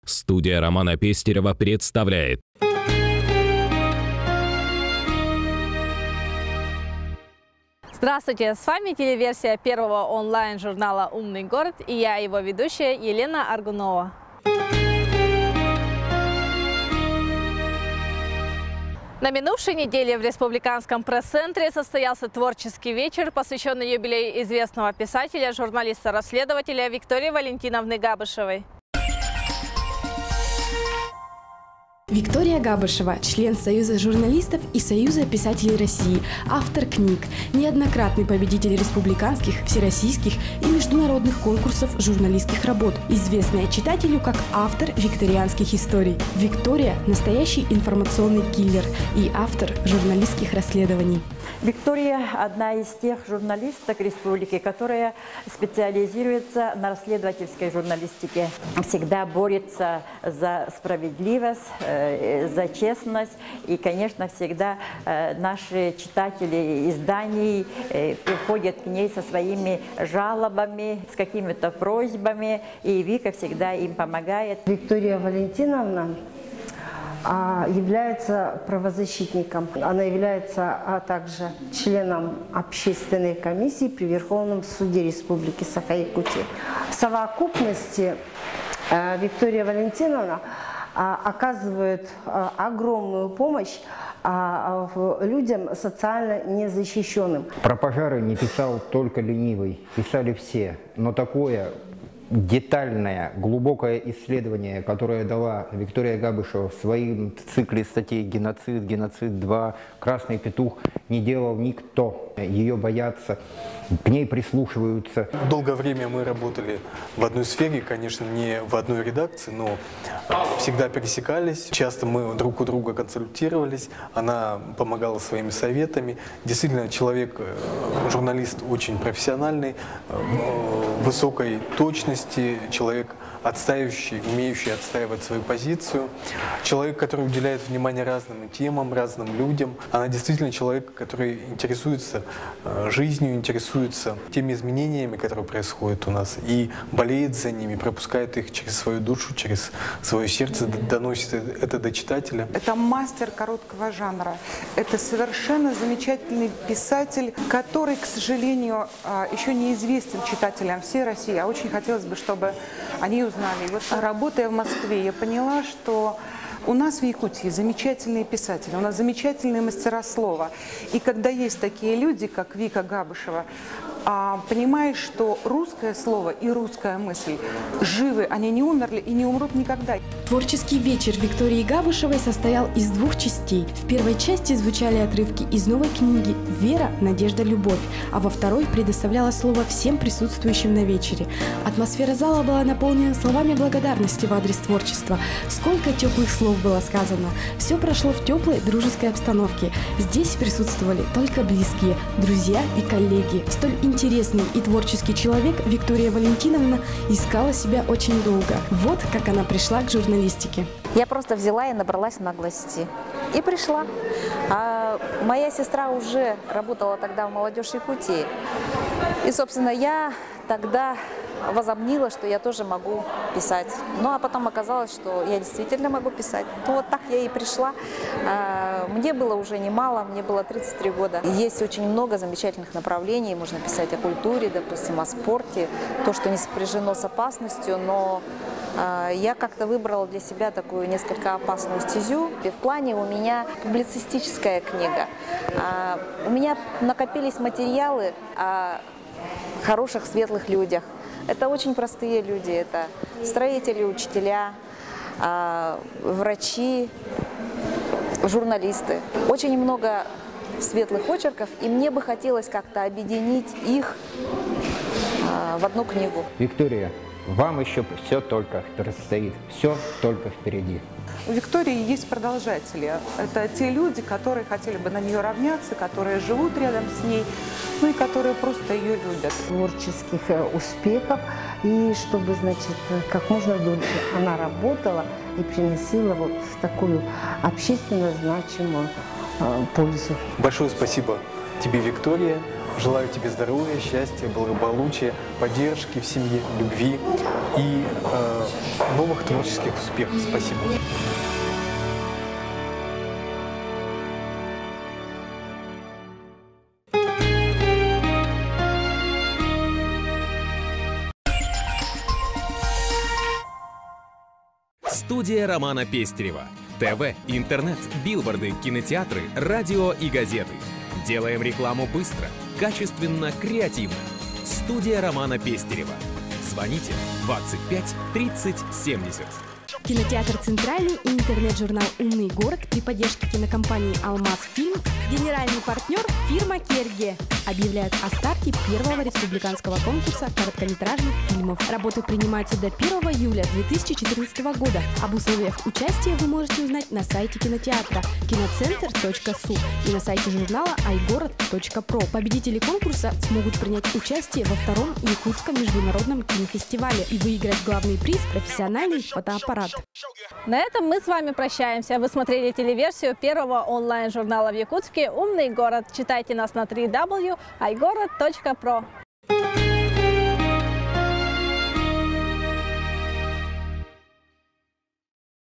Студия Романа Пестерева представляет. Здравствуйте, с вами телеверсия первого онлайн-журнала «Умный город» и я, его ведущая Елена Аргунова. На минувшей неделе в Республиканском пресс-центре состоялся творческий вечер, посвященный юбилею известного писателя, журналиста-расследователя Виктории Валентиновны Габышевой. Виктория Габышева – член Союза журналистов и Союза писателей России, автор книг, неоднократный победитель республиканских, всероссийских и международных конкурсов журналистских работ, известная читателю как автор викторианских историй. Виктория – настоящий информационный киллер и автор журналистских расследований. Виктория – одна из тех журналисток республики, которая специализируется на расследовательской журналистике. Всегда борется за справедливость, за честность. И, конечно, всегда наши читатели изданий приходят к ней со своими жалобами, с какими-то просьбами. И Вика всегда им помогает. Виктория Валентиновна является правозащитником. Она является также членом общественной комиссии при Верховном суде Республики Саха-Якутия. В совокупности Виктория Валентиновна оказывает огромную помощь людям социально незащищенным. Про пожары не писал только ленивый, писали все, но такое детальное, глубокое исследование, которое дала Виктория Габышева в своем цикле статей «Геноцид», «Геноцид 2», «Красный петух», не делал никто. Ее боятся, к ней прислушиваются. Долгое время мы работали в одной сфере, конечно, не в одной редакции, но всегда пересекались. Часто мы друг у друга консультировались, она помогала своими советами. Действительно, человек, журналист очень профессиональный, высокой точности, человек отстаивающий, умеющий отстаивать свою позицию, человек, который уделяет внимание разным темам, разным людям. Она действительно человек, который интересуется жизнью, интересуется теми изменениями, которые происходят у нас, и болеет за ними, пропускает их через свою душу, через свое сердце, доносит это до читателя. Это мастер короткого жанра. Это совершенно замечательный писатель, который, к сожалению, еще неизвестен читателям всей России, а очень хотелось бы, чтобы они узнали. И вот, работая в Москве, я поняла, что у нас в Якутии замечательные писатели, у нас замечательные мастера слова. И когда есть такие люди, как Вика Габышева, понимаешь, что русское слово и русская мысль живы, они не умерли и не умрут никогда. Творческий вечер Виктории Габышевой состоял из двух частей. В первой части звучали отрывки из новой книги «Вера, надежда, любовь», а во второй предоставляла слово всем присутствующим на вечере. Атмосфера зала была наполнена словами благодарности в адрес творчества. Сколько теплых слов было сказано. Все прошло в теплой дружеской обстановке. Здесь присутствовали только близкие, друзья и коллеги. Столь интересный и творческий человек Виктория Валентиновна искала себя очень долго. Вот как она пришла к журналистике. Я просто взяла и набралась наглости. И пришла. А моя сестра уже работала тогда в «Молодежь Якутии». И, собственно, я тогда возомнила, что я тоже могу писать. Ну, а потом оказалось, что я действительно могу писать. Ну, вот так я и пришла. Мне было уже немало, мне было 33 года. Есть очень много замечательных направлений. Можно писать о культуре, допустим, о спорте, то, что не сопряжено с опасностью, но я как-то выбрала для себя такую несколько опасную стезю. И в плане у меня публицистическая книга. У меня накопились материалы о хороших, светлых людях. Это очень простые люди, это строители, учителя, врачи, журналисты. Очень много светлых очерков, и мне бы хотелось как-то объединить их в одну книгу. Виктория, вам еще все только предстоит, все только впереди. У Виктории есть продолжатели. Это те люди, которые хотели бы на нее равняться, которые живут рядом с ней, ну и которые просто ее любят. Творческих успехов, и чтобы, значит, как можно дольше она работала и приносила вот такую общественно значимую пользу. Большое спасибо тебе, Виктория. Желаю тебе здоровья, счастья, благополучия, поддержки в семье, любви и новых творческих успехов. Спасибо. Студия Романа Пестерева. ТВ, интернет, билборды, кинотеатры, радио и газеты. Делаем рекламу быстро, качественно, креативно. Студия Романа Пестерева. Звоните 25 30 70. Кинотеатр «Центральный» и интернет-журнал «Умный город» при поддержке кинокомпании «Алмаз-Фильм», генеральный партнер фирма «Керге» объявляют о старте первого республиканского конкурса короткометражных фильмов. Работы принимаются до 1 июля 2014 года. Об условиях участия вы можете узнать на сайте кинотеатра киноцентр.су и на сайте журнала iGorod.pro. Победители конкурса смогут принять участие во втором Якутском международном кинофестивале и выиграть главный приз – профессиональный фотоаппарат. На этом мы с вами прощаемся. Вы смотрели телеверсию первого онлайн-журнала в Якутске «Умный город». Читайте нас на www.igorod.pro.